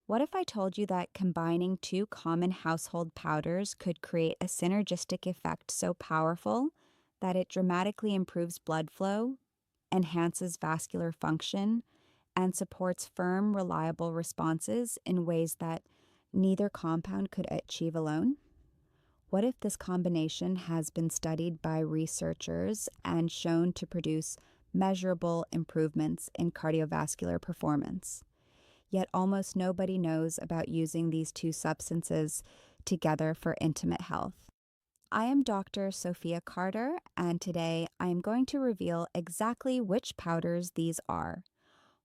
What if I told you that combining two common household powders could create a synergistic effect so powerful that it dramatically improves blood flow, enhances vascular function, and supports firm, reliable responses in ways that neither compound could achieve alone? What if this combination has been studied by researchers and shown to produce measurable improvements in cardiovascular performance? Yet almost nobody knows about using these two substances together for intimate health. I am Dr. Sophia Carter, and today I am going to reveal exactly which powders these are,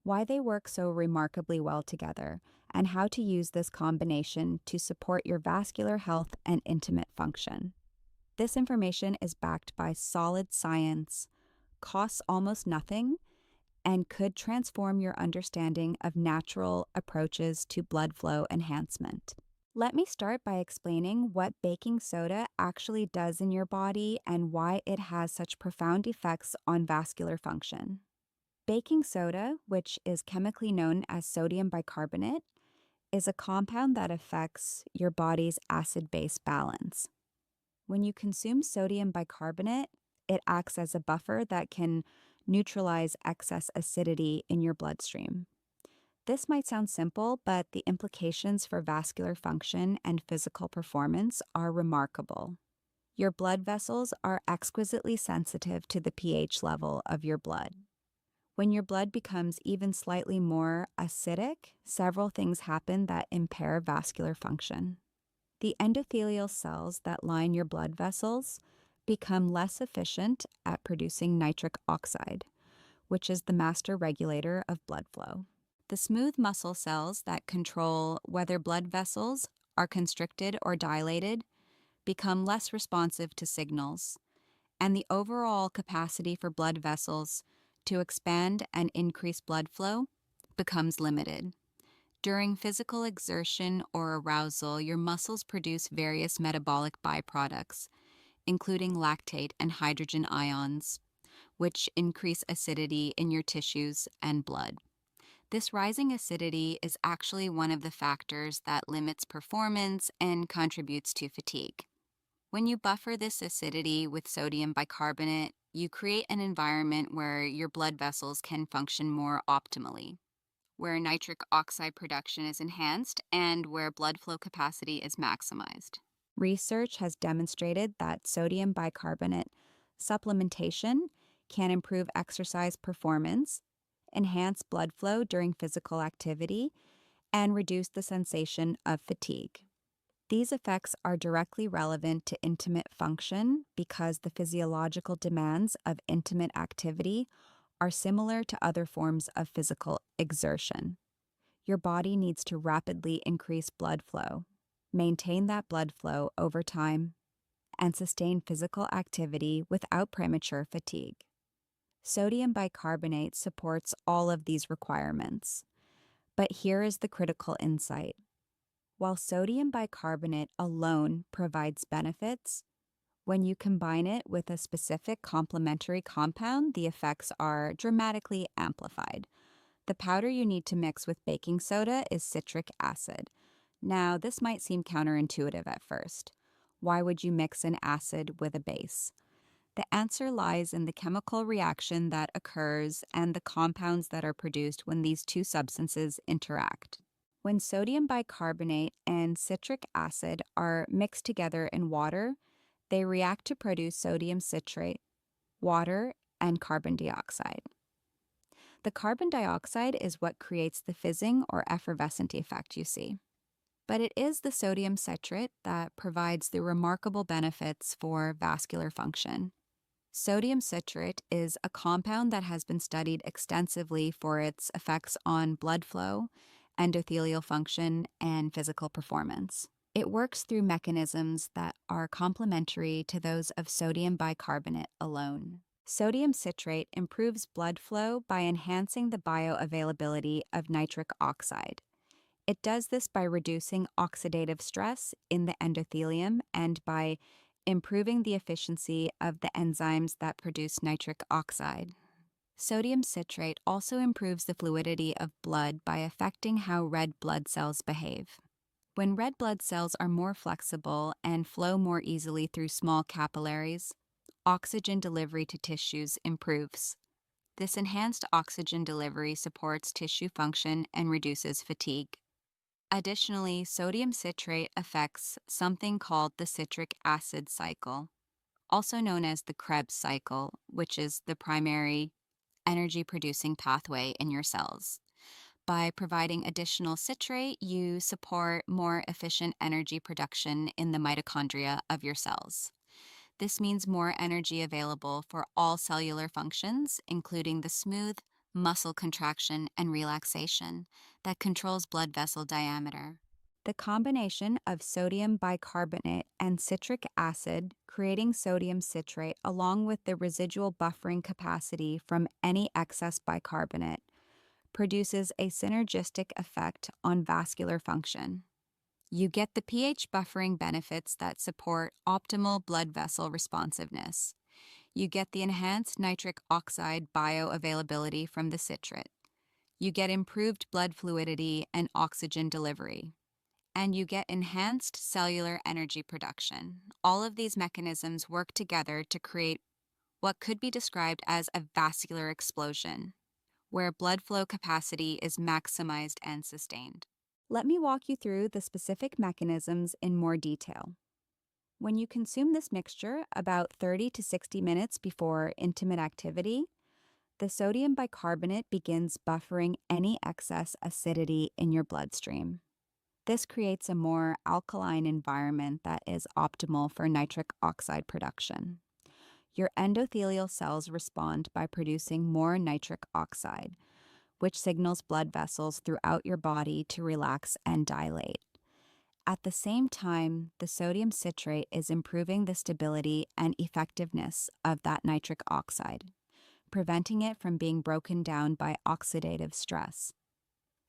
why they work so remarkably well together, and how to use this combination to support your vascular health and intimate function. This information is backed by solid science, costs almost nothing, and could transform your understanding of natural approaches to blood flow enhancement. Let me start by explaining what baking soda actually does in your body and why it has such profound effects on vascular function. Baking soda, which is chemically known as sodium bicarbonate, is a compound that affects your body's acid-base balance. When you consume sodium bicarbonate, it acts as a buffer that can neutralize excess acidity in your bloodstream. This might sound simple, but the implications for vascular function and physical performance are remarkable. Your blood vessels are exquisitely sensitive to the pH level of your blood. When your blood becomes even slightly more acidic, several things happen that impair vascular function. The endothelial cells that line your blood vessels become less efficient at producing nitric oxide, which is the master regulator of blood flow. The smooth muscle cells that control whether blood vessels are constricted or dilated become less responsive to signals, and the overall capacity for blood vessels to expand and increase blood flow becomes limited. During physical exertion or arousal, your muscles produce various metabolic byproducts, including lactate and hydrogen ions, which increase acidity in your tissues and blood. This rising acidity is actually one of the factors that limits performance and contributes to fatigue. When you buffer this acidity with sodium bicarbonate, you create an environment where your blood vessels can function more optimally, where nitric oxide production is enhanced, and where blood flow capacity is maximized. Research has demonstrated that sodium bicarbonate supplementation can improve exercise performance, enhance blood flow during physical activity, and reduce the sensation of fatigue. These effects are directly relevant to intimate function because the physiological demands of intimate activity are similar to other forms of physical exertion. Your body needs to rapidly increase blood flow, maintain that blood flow over time, and sustain physical activity without premature fatigue. Sodium bicarbonate supports all of these requirements. But here is the critical insight. While sodium bicarbonate alone provides benefits, when you combine it with a specific complementary compound, the effects are dramatically amplified. The powder you need to mix with baking soda is citric acid. Now, this might seem counterintuitive at first. Why would you mix an acid with a base? The answer lies in the chemical reaction that occurs and the compounds that are produced when these two substances interact. When sodium bicarbonate and citric acid are mixed together in water, they react to produce sodium citrate, water, and carbon dioxide. The carbon dioxide is what creates the fizzing or effervescent effect you see. But it is the sodium citrate that provides the remarkable benefits for vascular function. Sodium citrate is a compound that has been studied extensively for its effects on blood flow, endothelial function, and physical performance. It works through mechanisms that are complementary to those of sodium bicarbonate alone. Sodium citrate improves blood flow by enhancing the bioavailability of nitric oxide. It does this by reducing oxidative stress in the endothelium and by improving the efficiency of the enzymes that produce nitric oxide. Sodium citrate also improves the fluidity of blood by affecting how red blood cells behave. When red blood cells are more flexible and flow more easily through small capillaries, oxygen delivery to tissues improves. This enhanced oxygen delivery supports tissue function and reduces fatigue. Additionally, sodium citrate affects something called the citric acid cycle, also known as the Krebs cycle, which is the primary energy producing pathway in your cells. By providing additional citrate, you support more efficient energy production in the mitochondria of your cells. This means more energy available for all cellular functions, including the smooth muscle contraction and relaxation that controls blood vessel diameter. The combination of sodium bicarbonate and citric acid, creating sodium citrate, along with the residual buffering capacity from any excess bicarbonate, produces a synergistic effect on vascular function. You get the pH buffering benefits that support optimal blood vessel responsiveness. You get the enhanced nitric oxide bioavailability from the citrate. You get improved blood fluidity and oxygen delivery. And you get enhanced cellular energy production. All of these mechanisms work together to create what could be described as a vascular explosion, where blood flow capacity is maximized and sustained. Let me walk you through the specific mechanisms in more detail. When you consume this mixture about 30 to 60 minutes before intimate activity, the sodium bicarbonate begins buffering any excess acidity in your bloodstream. This creates a more alkaline environment that is optimal for nitric oxide production. Your endothelial cells respond by producing more nitric oxide, which signals blood vessels throughout your body to relax and dilate. At the same time, the sodium citrate is improving the stability and effectiveness of that nitric oxide, preventing it from being broken down by oxidative stress.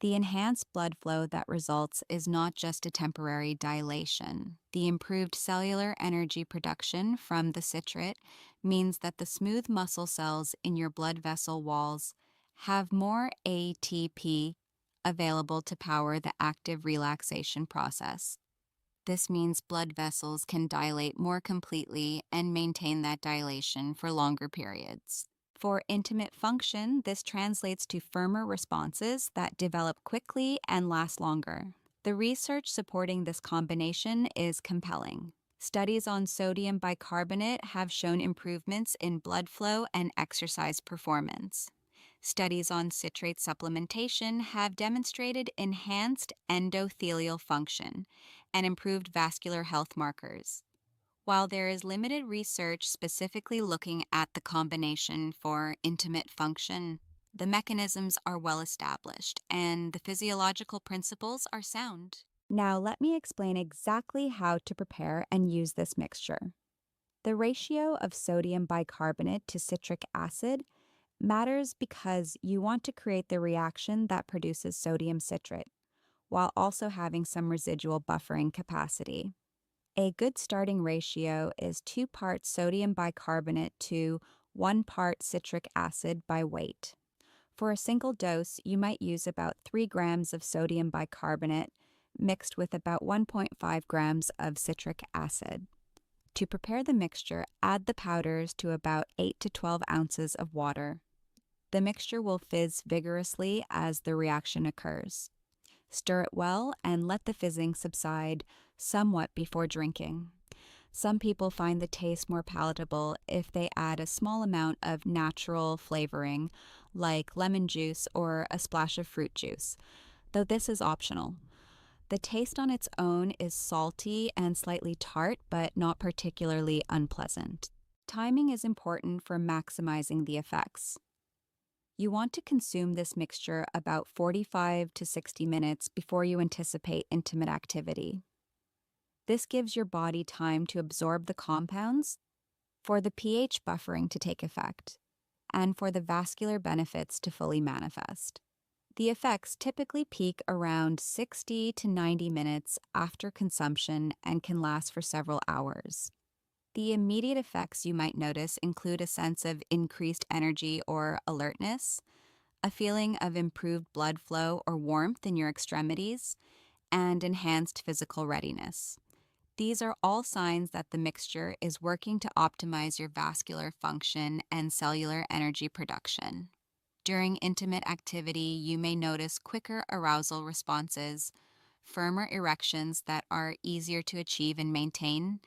The enhanced blood flow that results is not just a temporary dilation. The improved cellular energy production from the citrate means that the smooth muscle cells in your blood vessel walls have more ATP available to power the active relaxation process. This means blood vessels can dilate more completely and maintain that dilation for longer periods. For intimate function, this translates to firmer responses that develop quickly and last longer. The research supporting this combination is compelling. Studies on sodium bicarbonate have shown improvements in blood flow and exercise performance. Studies on citrate supplementation have demonstrated enhanced endothelial function and improved vascular health markers. While there is limited research specifically looking at the combination for intimate function, the mechanisms are well established and the physiological principles are sound. Now, let me explain exactly how to prepare and use this mixture. The ratio of sodium bicarbonate to citric acid matters because you want to create the reaction that produces sodium citrate, while also having some residual buffering capacity. A good starting ratio is 2 parts sodium bicarbonate to 1 part citric acid by weight. For a single dose, you might use about 3 grams of sodium bicarbonate mixed with about 1.5 grams of citric acid. To prepare the mixture, add the powders to about 8 to 12 ounces of water. The mixture will fizz vigorously as the reaction occurs. Stir it well and let the fizzing subside somewhat before drinking. Some people find the taste more palatable if they add a small amount of natural flavoring, like lemon juice or a splash of fruit juice, though this is optional. The taste on its own is salty and slightly tart, but not particularly unpleasant. Timing is important for maximizing the effects. You want to consume this mixture about 45 to 60 minutes before you anticipate intimate activity. This gives your body time to absorb the compounds, for the pH buffering to take effect, and for the vascular benefits to fully manifest. The effects typically peak around 60 to 90 minutes after consumption and can last for several hours. The immediate effects you might notice include a sense of increased energy or alertness, a feeling of improved blood flow or warmth in your extremities, and enhanced physical readiness. These are all signs that the mixture is working to optimize your vascular function and cellular energy production. During intimate activity, you may notice quicker arousal responses, firmer erections that are easier to achieve and maintain,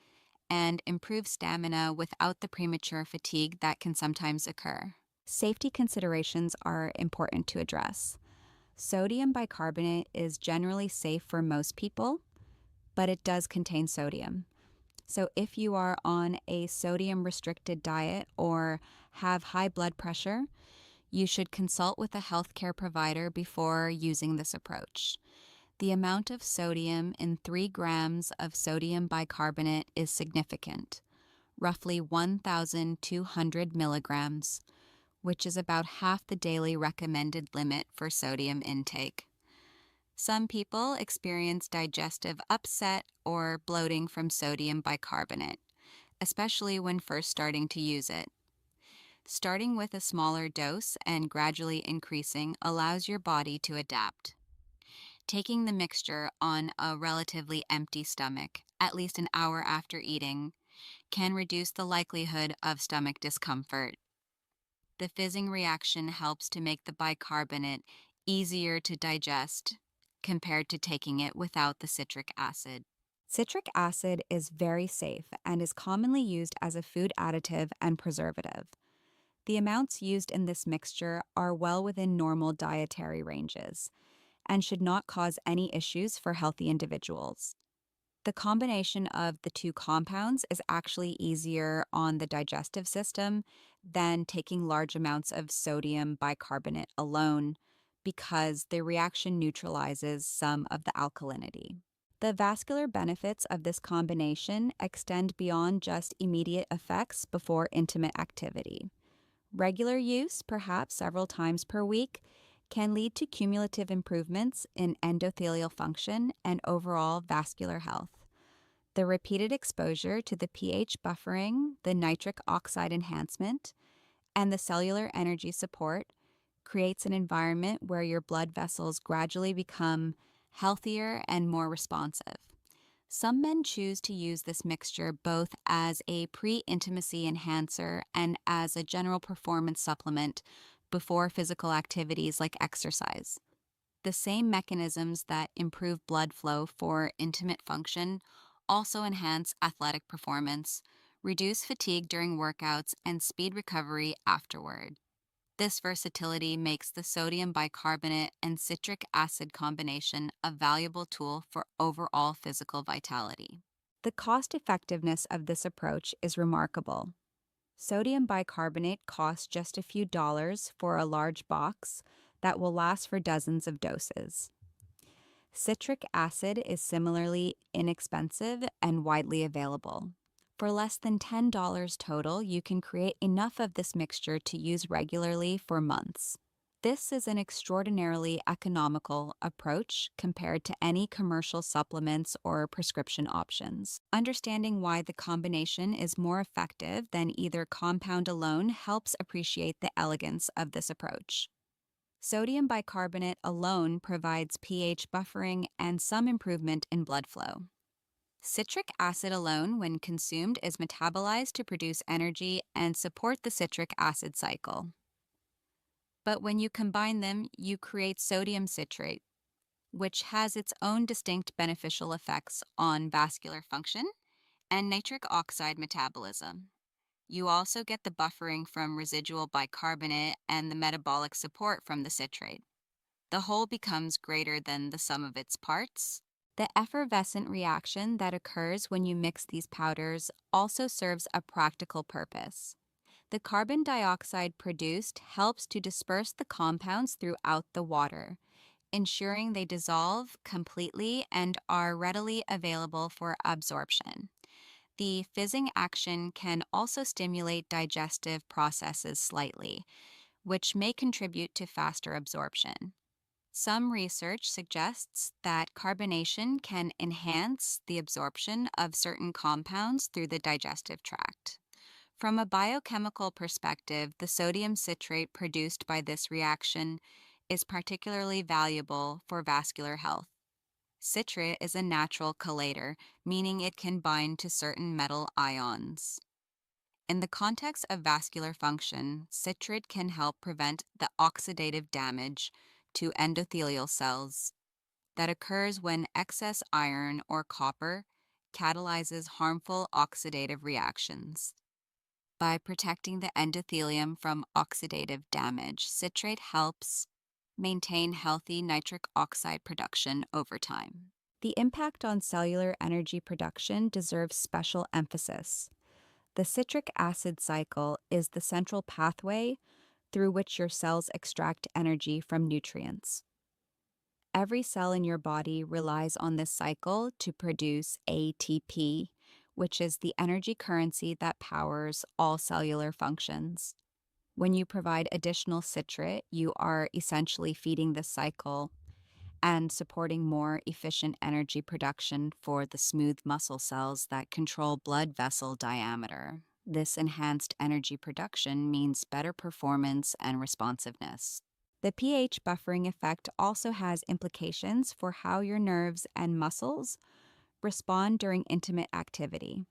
and improved stamina without the premature fatigue that can sometimes occur. Safety considerations are important to address. Sodium bicarbonate is generally safe for most people, but it does contain sodium. So if you are on a sodium restricted diet or have high blood pressure, you should consult with a healthcare provider before using this approach. The amount of sodium in 3 grams of sodium bicarbonate is significant, roughly 1,200 milligrams, which is about half the daily recommended limit for sodium intake. Some people experience digestive upset or bloating from sodium bicarbonate, especially when first starting to use it. Starting with a smaller dose and gradually increasing allows your body to adapt. Taking the mixture on a relatively empty stomach, at least an hour after eating, can reduce the likelihood of stomach discomfort. The fizzing reaction helps to make the bicarbonate easier to digest compared to taking it without the citric acid. Citric acid is very safe and is commonly used as a food additive and preservative. The amounts used in this mixture are well within normal dietary ranges and should not cause any issues for healthy individuals. The combination of the two compounds is actually easier on the digestive system than taking large amounts of sodium bicarbonate alone because the reaction neutralizes some of the alkalinity. The vascular benefits of this combination extend beyond just immediate effects before intimate activity. Regular use, perhaps several times per week, can lead to cumulative improvements in endothelial function and overall vascular health. The repeated exposure to the pH buffering, the nitric oxide enhancement, and the cellular energy support creates an environment where your blood vessels gradually become healthier and more responsive. Some men choose to use this mixture both as a pre-intimacy enhancer and as a general performance supplement before physical activities like exercise. The same mechanisms that improve blood flow for intimate function also enhance athletic performance, reduce fatigue during workouts, and speed recovery afterward. This versatility makes the sodium bicarbonate and citric acid combination a valuable tool for overall physical vitality. The cost effectiveness of this approach is remarkable. Sodium bicarbonate costs just a few dollars for a large box that will last for dozens of doses. Citric acid is similarly inexpensive and widely available. For less than $10 total, you can create enough of this mixture to use regularly for months. This is an extraordinarily economical approach compared to any commercial supplements or prescription options. Understanding why the combination is more effective than either compound alone helps appreciate the elegance of this approach. Sodium bicarbonate alone provides pH buffering and some improvement in blood flow. Citric acid alone, when consumed, is metabolized to produce energy and support the citric acid cycle. But when you combine them, you create sodium citrate, which has its own distinct beneficial effects on vascular function and nitric oxide metabolism. You also get the buffering from residual bicarbonate and the metabolic support from the citrate. The whole becomes greater than the sum of its parts. The effervescent reaction that occurs when you mix these powders also serves a practical purpose. The carbon dioxide produced helps to disperse the compounds throughout the water, ensuring they dissolve completely and are readily available for absorption. The fizzing action can also stimulate digestive processes slightly, which may contribute to faster absorption. Some research suggests that carbonation can enhance the absorption of certain compounds through the digestive tract. From a biochemical perspective, the sodium citrate produced by this reaction is particularly valuable for vascular health. Citrate is a natural chelator, meaning it can bind to certain metal ions. In the context of vascular function, citrate can help prevent the oxidative damage to endothelial cells that occurs when excess iron or copper catalyzes harmful oxidative reactions. By protecting the endothelium from oxidative damage, citrate helps maintain healthy nitric oxide production over time. The impact on cellular energy production deserves special emphasis. The citric acid cycle is the central pathway through which your cells extract energy from nutrients. Every cell in your body relies on this cycle to produce ATP, which is the energy currency that powers all cellular functions. When you provide additional citrate, you are essentially feeding the cycle and supporting more efficient energy production for the smooth muscle cells that control blood vessel diameter. This enhanced energy production means better performance and responsiveness. The pH buffering effect also has implications for how your nerves and muscles respond during intimate activity.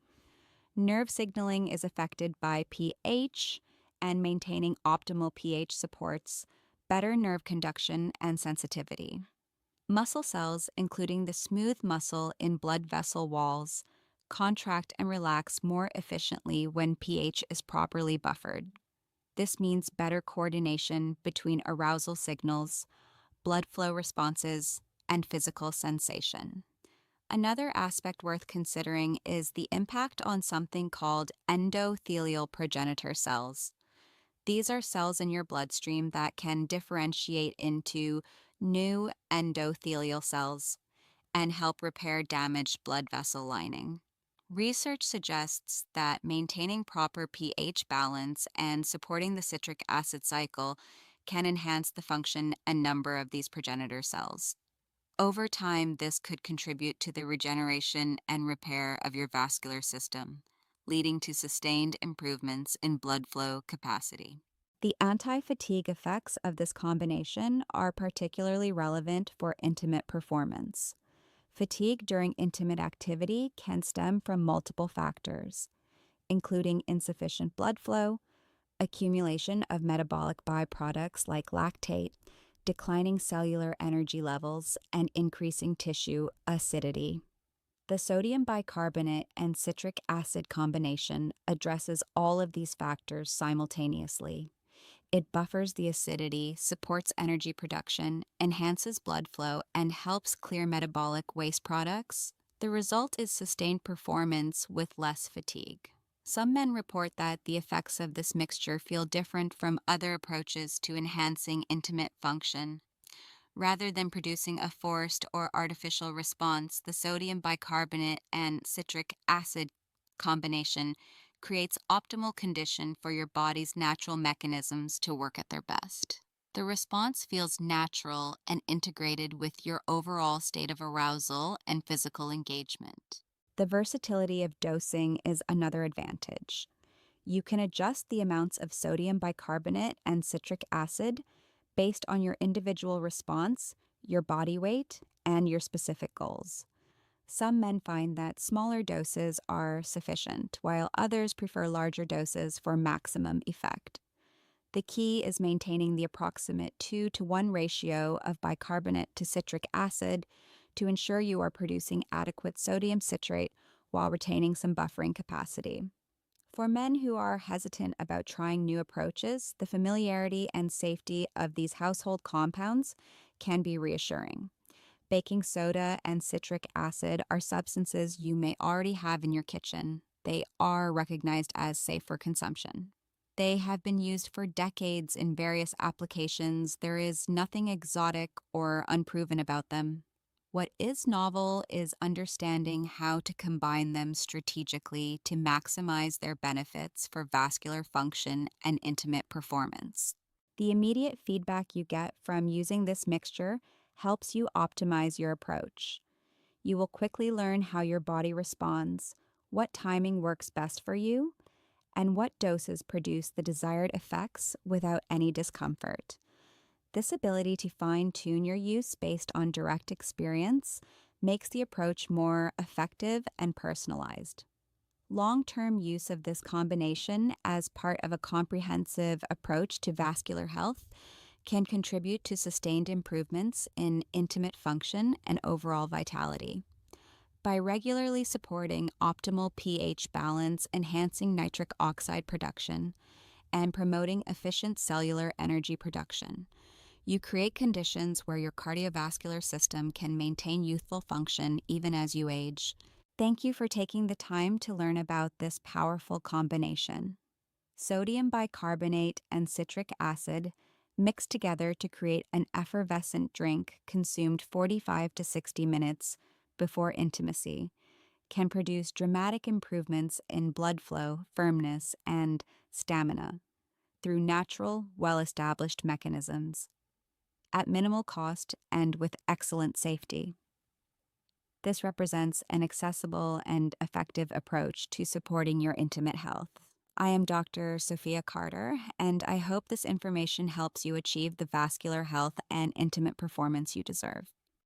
Nerve signaling is affected by pH, and maintaining optimal pH supports better nerve conduction and sensitivity. Muscle cells, including the smooth muscle in blood vessel walls, contract and relax more efficiently when pH is properly buffered. This means better coordination between arousal signals, blood flow responses, and physical sensation. Another aspect worth considering is the impact on something called endothelial progenitor cells. These are cells in your bloodstream that can differentiate into new endothelial cells and help repair damaged blood vessel lining. Research suggests that maintaining proper pH balance and supporting the citric acid cycle can enhance the function and number of these progenitor cells. Over time, this could contribute to the regeneration and repair of your vascular system, leading to sustained improvements in blood flow capacity. The anti-fatigue effects of this combination are particularly relevant for intimate performance. Fatigue during intimate activity can stem from multiple factors, including insufficient blood flow, accumulation of metabolic byproducts like lactate, declining cellular energy levels, and increasing tissue acidity. The sodium bicarbonate and citric acid combination addresses all of these factors simultaneously. It buffers the acidity, supports energy production, enhances blood flow, and helps clear metabolic waste products. The result is sustained performance with less fatigue. Some men report that the effects of this mixture feel different from other approaches to enhancing intimate function. Rather than producing a forced or artificial response, the sodium bicarbonate and citric acid combination creates optimal condition for your body's natural mechanisms to work at their best. The response feels natural and integrated with your overall state of arousal and physical engagement. The versatility of dosing is another advantage. You can adjust the amounts of sodium bicarbonate and citric acid based on your individual response, your body weight, and your specific goals. Some men find that smaller doses are sufficient, while others prefer larger doses for maximum effect. The key is maintaining the approximate 2-to-1 ratio of bicarbonate to citric acid to ensure you are producing adequate sodium citrate while retaining some buffering capacity. For men who are hesitant about trying new approaches, the familiarity and safety of these household compounds can be reassuring. Baking soda and citric acid are substances you may already have in your kitchen. They are recognized as safe for consumption. They have been used for decades in various applications. There is nothing exotic or unproven about them. What is novel is understanding how to combine them strategically to maximize their benefits for vascular function and intimate performance. The immediate feedback you get from using this mixture helps you optimize your approach. You will quickly learn how your body responds, what timing works best for you, and what doses produce the desired effects without any discomfort. This ability to fine tune your use based on direct experience makes the approach more effective and personalized. Long-term use of this combination as part of a comprehensive approach to vascular health can contribute to sustained improvements in intimate function and overall vitality. By regularly supporting optimal pH balance, enhancing nitric oxide production, and promoting efficient cellular energy production, you create conditions where your cardiovascular system can maintain youthful function even as you age. Thank you for taking the time to learn about this powerful combination. Sodium bicarbonate and citric acid mixed together to create an effervescent drink consumed 45 to 60 minutes before intimacy can produce dramatic improvements in blood flow, firmness, and stamina through natural, well-established mechanisms at minimal cost and with excellent safety. This represents an accessible and effective approach to supporting your intimate health. I am Dr. Sophia Carter, and I hope this information helps you achieve the vascular health and intimate performance you deserve.